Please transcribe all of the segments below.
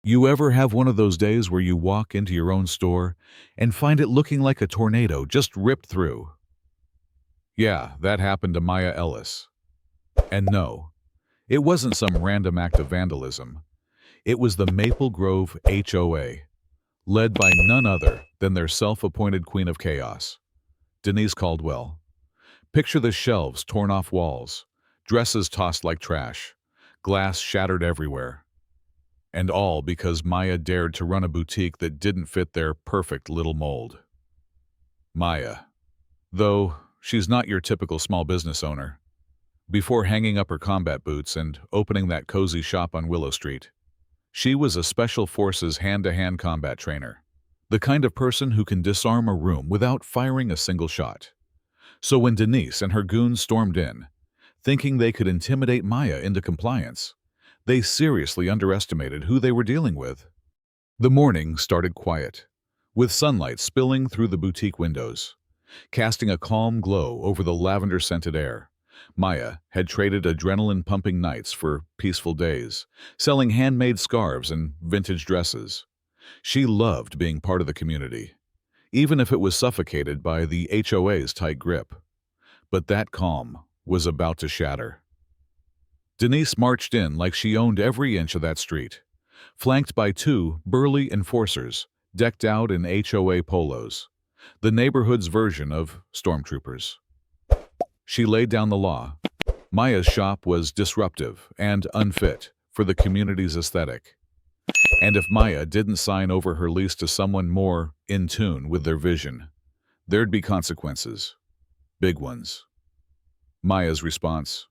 You ever have one of those days where you walk into your own store and find it looking like a tornado just ripped through? Yeah, that happened to Maya Ellis. And no, it wasn't some random act of vandalism. It was the Maple Grove HOA, led by none other than their self-appointed queen of chaos, Denise Caldwell. Picture the shelves torn off walls, dresses tossed like trash, glass shattered everywhere. And all because Maya dared to run a boutique that didn't fit their perfect little mold. Maya, though she's not your typical small business owner. Before hanging up her combat boots and opening that cozy shop on Willow Street, she was a special forces hand-to-hand combat trainer, the kind of person who can disarm a room without firing a single shot. So when Denise and her goons stormed in, thinking they could intimidate Maya into compliance, they seriously underestimated who they were dealing with. The morning started quiet, with sunlight spilling through the boutique windows, casting a calm glow over the lavender-scented air. Maya had traded adrenaline-pumping nights for peaceful days, selling handmade scarves and vintage dresses. She loved being part of the community, even if it was suffocated by the HOA's tight grip. But that calm was about to shatter. Denise marched in like she owned every inch of that street, flanked by two burly enforcers decked out in HOA polos, the neighborhood's version of stormtroopers. She laid down the law. Maya's shop was disruptive and unfit for the community's aesthetic. And if Maya didn't sign over her lease to someone more in tune with their vision, there'd be consequences. Big ones. Maya's response: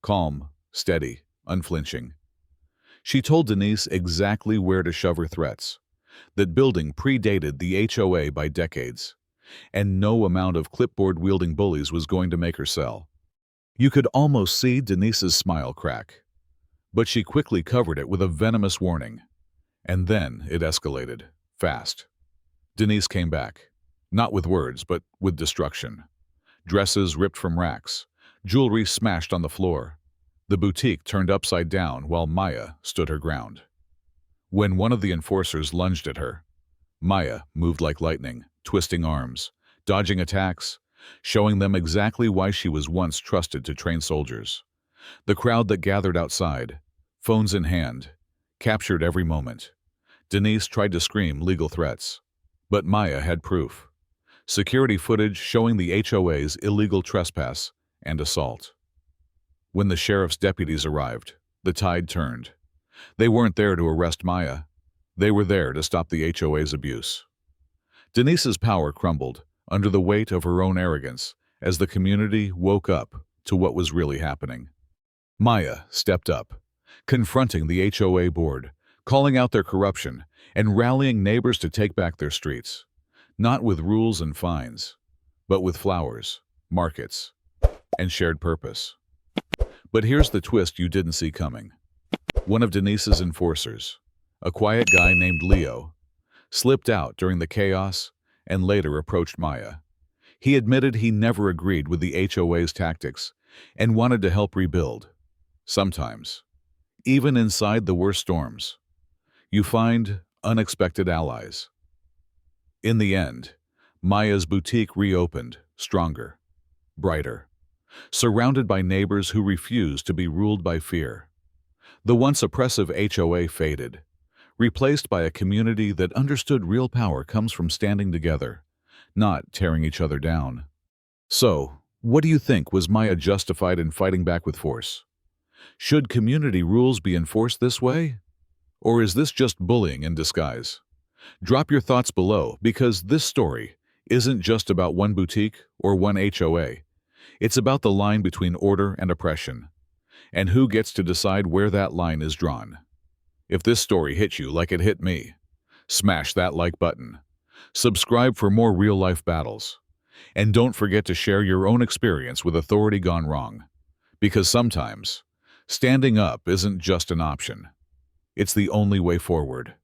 calm, steady, unflinching. She told Denise exactly where to shove her threats, that building predated the HOA by decades, and no amount of clipboard-wielding bullies was going to make her sell. You could almost see Denise's smile crack, but she quickly covered it with a venomous warning. And then it escalated, fast. Denise came back, not with words, but with destruction. Dresses ripped from racks, jewelry smashed on the floor. The boutique turned upside down while Maya stood her ground. When one of the enforcers lunged at her, Maya moved like lightning, twisting arms, dodging attacks, showing them exactly why she was once trusted to train soldiers. The crowd that gathered outside, phones in hand, captured every moment. Denise tried to scream legal threats, but Maya had proof. Security footage showing the HOA's illegal trespass and assault. When the sheriff's deputies arrived, the tide turned. They weren't there to arrest Maya. They were there to stop the HOA's abuse. Denise's power crumbled under the weight of her own arrogance as the community woke up to what was really happening. Maya stepped up, confronting the HOA board, calling out their corruption, and rallying neighbors to take back their streets, not with rules and fines, but with flowers, markets, and shared purpose. But here's the twist you didn't see coming. One of Denise's enforcers, a quiet guy named Leo, slipped out during the chaos and later approached Maya. He admitted he never agreed with the HOA's tactics and wanted to help rebuild. Sometimes, even inside the worst storms, you find unexpected allies. In the end, Maya's boutique reopened, stronger, brighter, surrounded by neighbors who refused to be ruled by fear. The once oppressive HOA faded, replaced by a community that understood real power comes from standing together, not tearing each other down. So, what do you think? Was Maya justified in fighting back with force? Should community rules be enforced this way? Or is this just bullying in disguise? Drop your thoughts below, because this story isn't just about one boutique or one HOA. It's about the line between order and oppression, and who gets to decide where that line is drawn. If this story hit you like it hit me, smash that like button. Subscribe for more real-life battles. And don't forget to share your own experience with authority gone wrong. Because sometimes, standing up isn't just an option. It's the only way forward.